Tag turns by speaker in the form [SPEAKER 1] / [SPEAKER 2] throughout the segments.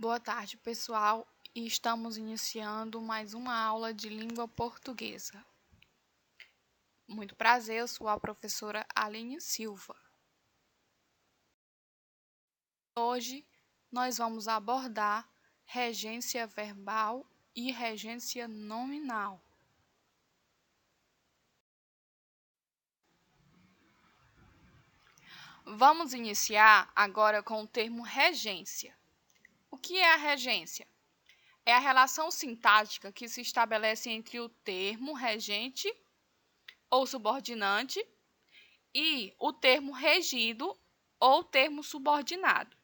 [SPEAKER 1] Boa tarde, pessoal, e estamos iniciando mais uma aula de língua portuguesa. Muito prazer, eu sou a professora Aline Silva. Hoje nós vamos abordar regência verbal e regência nominal. Vamos iniciar agora com o termo regência. O que é a regência? É a relação sintática que se estabelece entre o termo regente ou subordinante e o termo regido ou termo subordinado.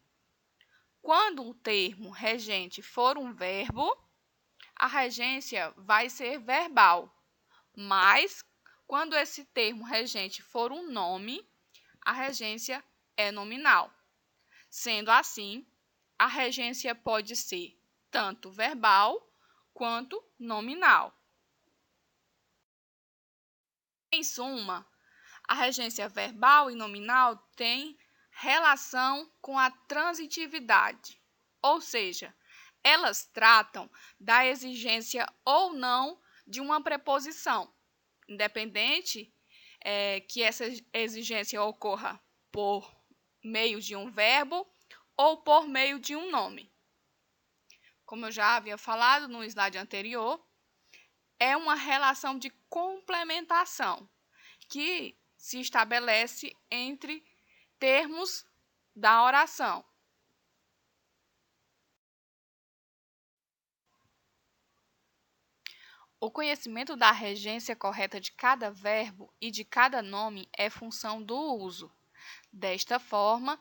[SPEAKER 1] Quando o termo regente for um verbo, a regência vai ser verbal, mas quando esse termo regente for um nome, a regência é nominal. Sendo assim, a regência pode ser tanto verbal quanto nominal. Em suma, a regência verbal e nominal tem relação com a transitividade, ou seja, elas tratam da exigência ou não de uma preposição, independente que essa exigência ocorra por meio de um verbo ou por meio de um nome. Como eu já havia falado no slide anterior, é uma relação de complementação que se estabelece entre termos da oração. O conhecimento da regência correta de cada verbo e de cada nome é função do uso. Desta forma,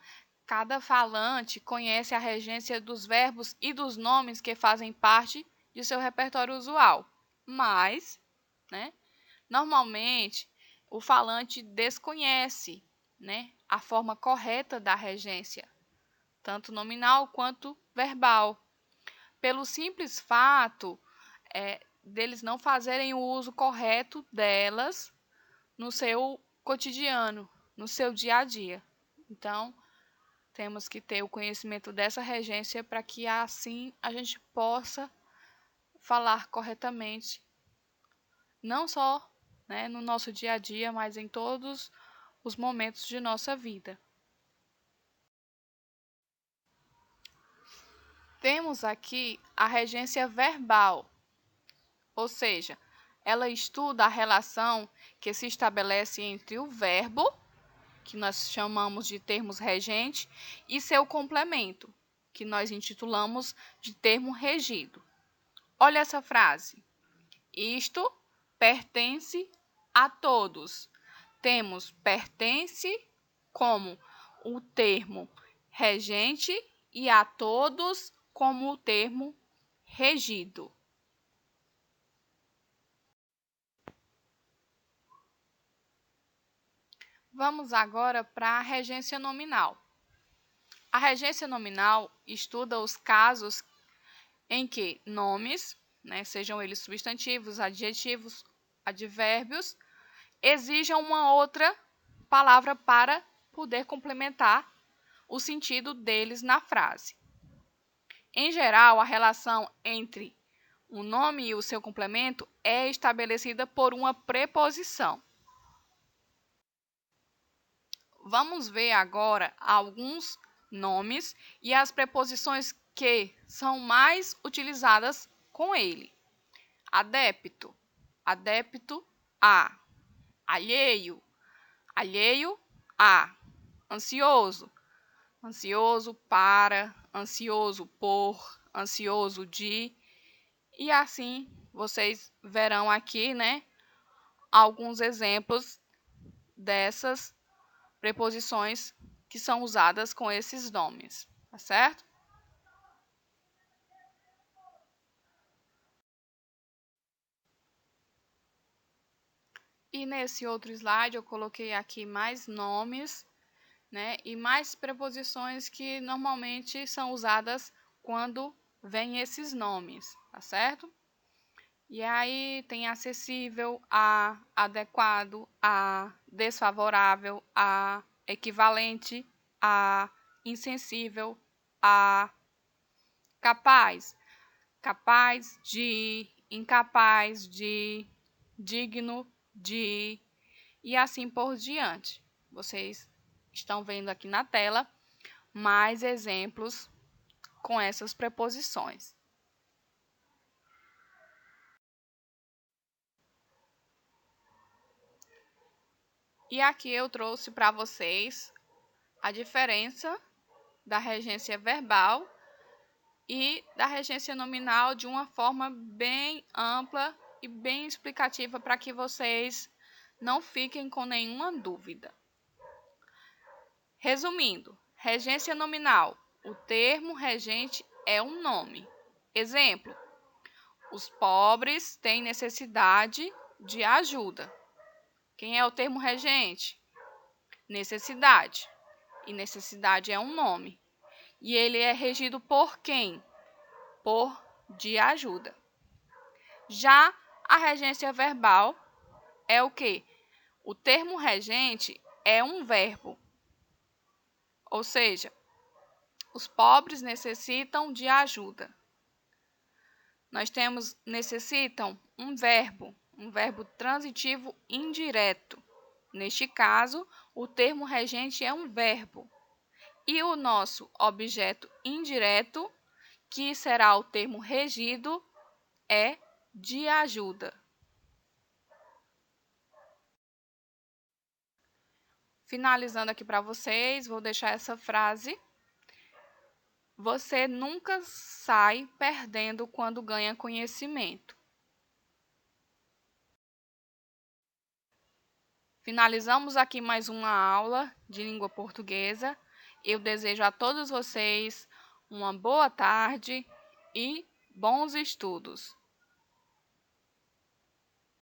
[SPEAKER 1] cada falante conhece a regência dos verbos e dos nomes que fazem parte de seu repertório usual. Mas, normalmente, o falante desconhece, a forma correta da regência, tanto nominal quanto verbal, pelo simples fato deles não fazerem o uso correto delas no seu cotidiano, no seu dia a dia. Então, temos que ter o conhecimento dessa regência para que assim a gente possa falar corretamente, não só no nosso dia a dia, mas em todos os momentos de nossa vida. Temos aqui a regência verbal, ou seja, ela estuda a relação que se estabelece entre o verbo, que nós chamamos de termos regente, e seu complemento, que nós intitulamos de termo regido. Olha essa frase. Isto pertence a todos. Temos pertence como o termo regente e a todos como o termo regido. Vamos agora para a regência nominal. A regência nominal estuda os casos em que nomes, sejam eles substantivos, adjetivos, advérbios, exijam uma outra palavra para poder complementar o sentido deles na frase. Em geral, a relação entre o nome e o seu complemento é estabelecida por uma preposição. Vamos ver agora alguns nomes e as preposições que são mais utilizadas com ele. Adepto, adepto a. Alheio, alheio a. Ansioso, ansioso para, ansioso por, ansioso de. E assim vocês verão aqui, alguns exemplos dessas preposições que são usadas com esses nomes, tá certo? E nesse outro slide eu coloquei aqui mais nomes, e mais preposições que normalmente são usadas quando vem esses nomes, tá certo? E aí tem acessível a, adequado a, desfavorável a, equivalente a, insensível a, Capaz, capaz de, incapaz de, digno de e assim por diante. Vocês estão vendo aqui na tela mais exemplos com essas preposições. E aqui eu trouxe para vocês a diferença da regência verbal e da regência nominal de uma forma bem ampla e bem explicativa para que vocês não fiquem com nenhuma dúvida. Resumindo, regência nominal. O termo regente é um nome. Exemplo: os pobres têm necessidade de ajuda. Quem é o termo regente? Necessidade. E necessidade é um nome. E ele é regido por quem? Por de ajuda. Já a regência verbal é o quê? O termo regente é um verbo. Ou seja, os pobres necessitam de ajuda. Nós temos necessitam um verbo transitivo indireto. Neste caso, o termo regente é um verbo. E o nosso objeto indireto, que será o termo regido, é de ajuda. Finalizando aqui para vocês, vou deixar essa frase. Você nunca sai perdendo quando ganha conhecimento. Finalizamos aqui mais uma aula de língua portuguesa. Eu desejo a todos vocês uma boa tarde e bons estudos.